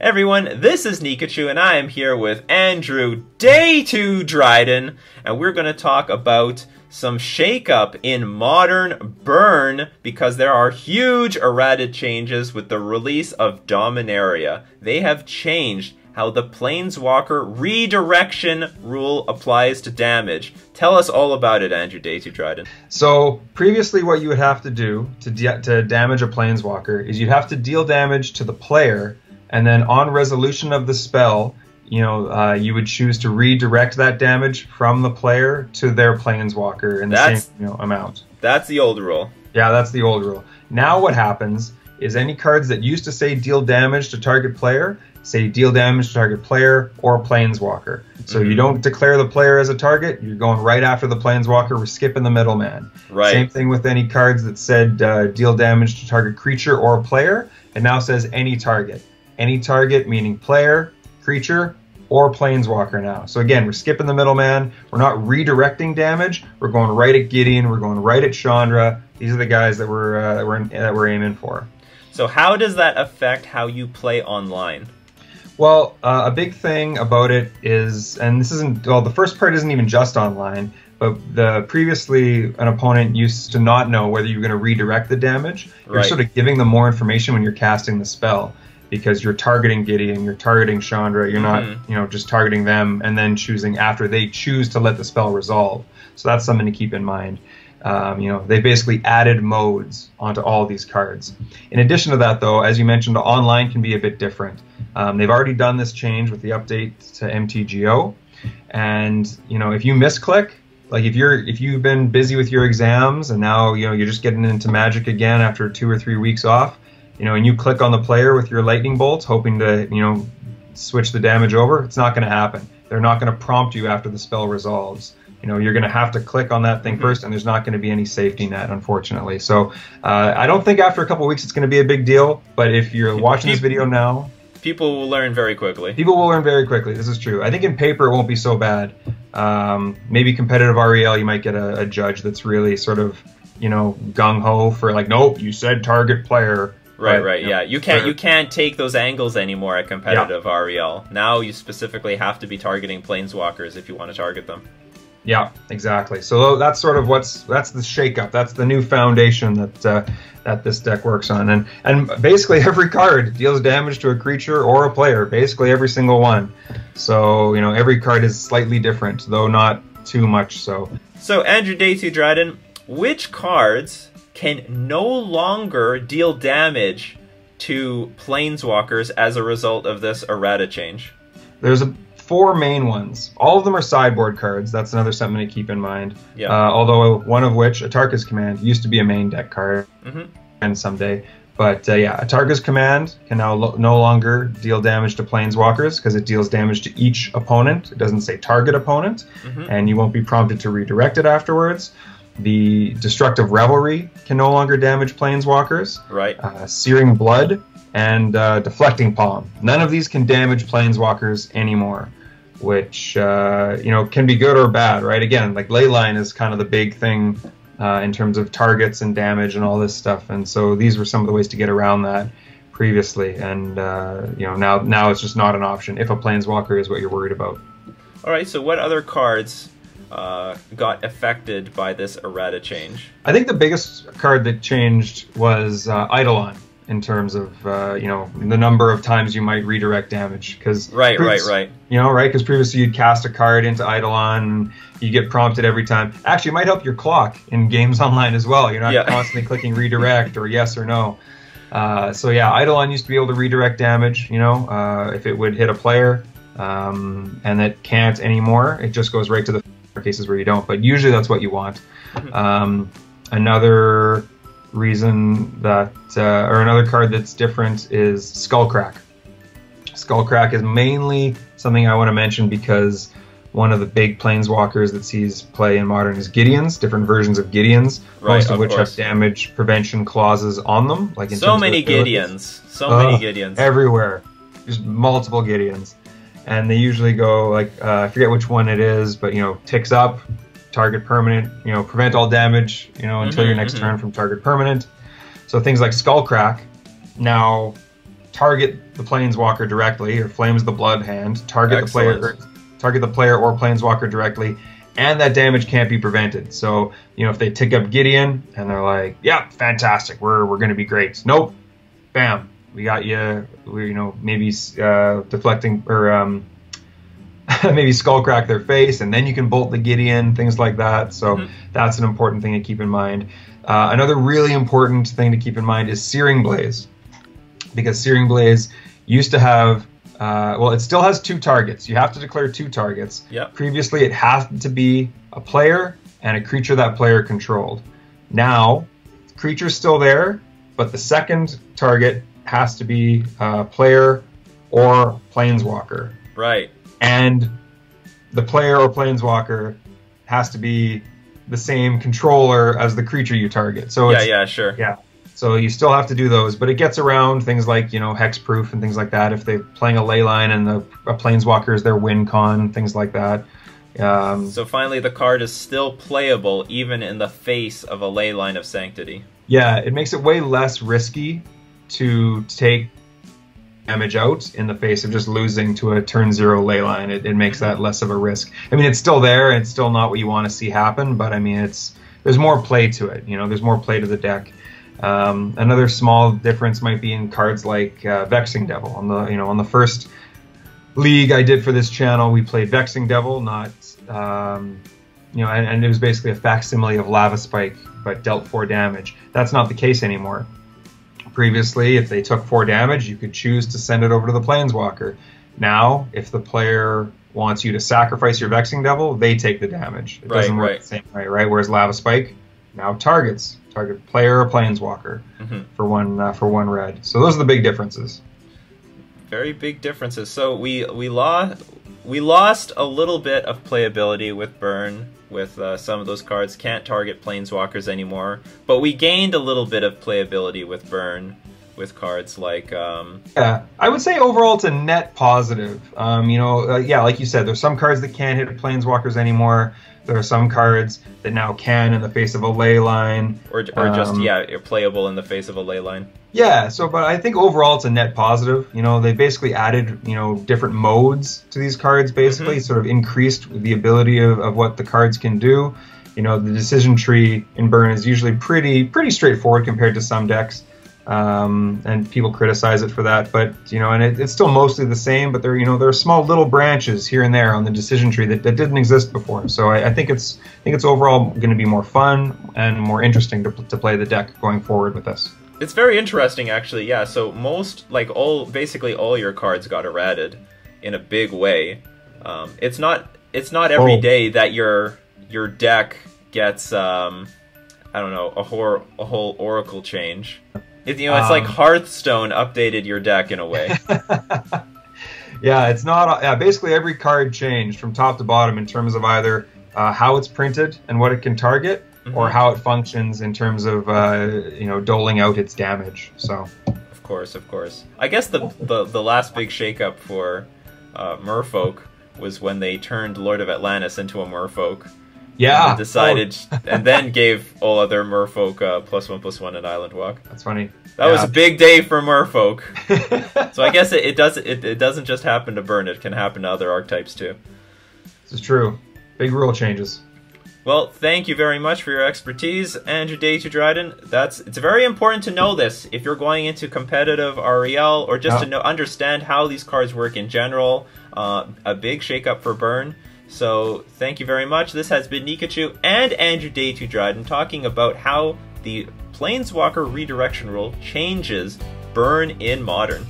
Everyone, this is Nikachu, and I am here with Andrew, Day 2 Dryden, and we're going to talk about some shakeup in Modern Burn because there are huge errata changes with the release of Dominaria. They have changed how the Planeswalker Redirection rule applies to damage. Tell us all about it, Andrew, Day 2 Dryden. So previously what you would have to do to damage a Planeswalker is you'd have to deal damage to the player, and then on resolution of the spell, you would choose to redirect that damage from the player to their Planeswalker in the same amount. That's the old rule. Yeah, that's the old rule. Now what happens is any cards that used to say deal damage to target player say deal damage to target player or Planeswalker. So you don't declare the player as a target, you're going right after the Planeswalker, we're skipping the middleman. Right. Same thing with any cards that said deal damage to target creature or player. It now says any target. Any target meaning player, creature, or Planeswalker now. So again, we're skipping the middleman. We're not redirecting damage. We're going right at Gideon. We're going right at Chandra. These are the guys that we're aiming for. So how does that affect how you play online? Well, a big thing about it is, and this isn't, well, the first part isn't even just online, but previously an opponent used to not know whether you were going to redirect the damage. You're sort of giving them more information when you're casting the spell, because you're targeting Gideon, you're targeting Chandra, you're not, just targeting them and then choosing after they choose to let the spell resolve. So that's something to keep in mind. They basically added modes onto all these cards. In addition to that, though, as you mentioned, online can be a bit different. They've already done this change with the update to MTGO, and if you misclick, like if you've been busy with your exams and now you're just getting into Magic again after 2 or 3 weeks off, and you click on the player with your lightning bolts, hoping to switch the damage over, it's not going to happen. They're not going to prompt you after the spell resolves. You're going to have to click on that thing first, and there's not going to be any safety net, unfortunately. So I don't think after a couple of weeks it's going to be a big deal, but if you're watching this video now, people will learn very quickly. People will learn very quickly. This is true. I think in paper it won't be so bad. Maybe competitive REL, you might get a judge that's really sort of, gung-ho for like, nope, you said target player. Right. Yeah. You can't take those angles anymore at competitive REL. Now you specifically have to be targeting Planeswalkers if you want to target them. Yeah, exactly. So that's sort of that's the shakeup. That's the new foundation that this deck works on, and basically every card deals damage to a creature or a player. Basically every single one. So every card is slightly different, though not too much so. So Andrew, Day 2 Dryden, which cards can no longer deal damage to Planeswalkers as a result of this errata change? There's 4 main ones. All of them are sideboard cards. That's another something to keep in mind. Yeah. Although one of which, Atarka's Command, used to be a main deck card, and someday. But yeah, Atarka's Command can now no longer deal damage to Planeswalkers because it deals damage to each opponent. It doesn't say target opponent, and you won't be prompted to redirect it afterwards. The Destructive Revelry can no longer damage Planeswalkers. Right. Searing Blood and Deflecting Palm. None of these can damage Planeswalkers anymore, which can be good or bad, right? Again, like Leyline is kind of the big thing in terms of targets and damage and all this stuff, and so these were some of the ways to get around that previously, and now it's just not an option if a Planeswalker is what you're worried about. All right, so what other cards got affected by this errata change? I think the biggest card that changed was Eidolon, in terms of the number of times you might redirect damage, because right. Because previously you'd cast a card into Eidolon and you get prompted every time. Actually, it might help your clock in games online as well. You're not constantly clicking redirect or yes or no. So yeah, Eidolon used to be able to redirect damage, if it would hit a player, and it can't anymore. It just goes right to the cases where you don't, but usually that's what you want. Another reason that, or another card that's different is Skullcrack. Skullcrack is mainly something I want to mention because one of the big Planeswalkers that sees play in Modern is Gideons, different versions of Gideons, most of which have damage prevention clauses on them. Like in so many Gideons. So many Gideons. Everywhere. Just multiple Gideons. And they usually go, like, I forget which one it is, but, ticks up, target permanent, prevent all damage, until your next turn from target permanent. So things like Skullcrack now target the Planeswalker directly, or Flames the Blood Hand, target Excellent. the player or Planeswalker directly, and that damage can't be prevented. So, you know, if they tick up Gideon and they're like, yeah, fantastic, we're going to be great. Nope. Bam. We got you, you know, maybe deflecting or maybe Skullcrack their face, and then you can bolt the Gideon, things like that. So that's an important thing to keep in mind. Another really important thing to keep in mind is Searing Blaze, because Searing Blaze used to have, well, it still has 2 targets. You have to declare 2 targets. Yep. Previously, it had to be a player and a creature that player controlled. Now, the creature's still there, but the second target has to be a player or Planeswalker. Right. And the player or Planeswalker has to be the same controller as the creature you target. So it's, yeah, sure. Yeah. So you still have to do those, but it gets around things like, you know, hexproof and things like that. If they're playing a ley line and a Planeswalker is their win con, things like that. So finally, the card is still playable even in the face of a ley line of Sanctity. Yeah, it makes it way less risky to take damage out in the face of just losing to a turn 0 ley line. It makes that less of a risk. I mean, it's still there, and it's still not what you want to see happen, but I mean, there's more play to it. You know, there's more play to the deck. Another small difference might be in cards like Vexing Devil. On the first league I did for this channel, we played Vexing Devil, not and it was basically a facsimile of Lava Spike, but dealt 4 damage. That's not the case anymore. Previously, if they took 4 damage, you could choose to send it over to the Planeswalker. Now, if the player wants you to sacrifice your Vexing Devil, they take the damage. It doesn't work the same way, right? Whereas Lava Spike now target player or Planeswalker for one red. So those are the big differences. Very big differences. So we lost a little bit of playability with Burn. With some of those cards can't target Planeswalkers anymore, but we gained a little bit of playability with Burn with cards like yeah, I would say overall it's a net positive. Yeah, like you said, there's some cards that can't hit Planeswalkers anymore. There are some cards that now can in the face of a ley line, or just you're playable in the face of a ley line. Yeah, but I think overall it's a net positive. You know, they basically added, different modes to these cards, basically, sort of increased the ability of what the cards can do. You know, the decision tree in Burn is usually pretty straightforward compared to some decks. And people criticize it for that, but it's still mostly the same, but there are small little branches here and there on the decision tree that didn't exist before. So I think it's overall going to be more fun and more interesting to play the deck going forward with this. It's very interesting, actually. Yeah, so basically all your cards got errated in a big way. It's not every day that your deck gets a whole Oracle change. It's like Hearthstone updated your deck in a way. Yeah, it's not. Yeah, basically every card changed from top to bottom in terms of either how it's printed and what it can target, or how it functions in terms of doling out its damage. So, of course. I guess the last big shakeup for Merfolk was when they turned Lord of Atlantis into a Merfolk. Yeah. And decided, and then gave all other Merfolk +1/+1 and Island Walk. That's funny. That was a big day for Merfolk. So I guess it doesn't just happen to Burn; it can happen to other archetypes too. This is true. Big rule changes. Well, thank you very much for your expertise and your day to Dryden. It's very important to know this if you're going into competitive REL, or just to understand how these cards work in general. A big shakeup for Burn. So thank you very much. This has been Nikachu and Andrew Day to Dryden talking about how the Planeswalker Redirection rule changes Burn in Modern.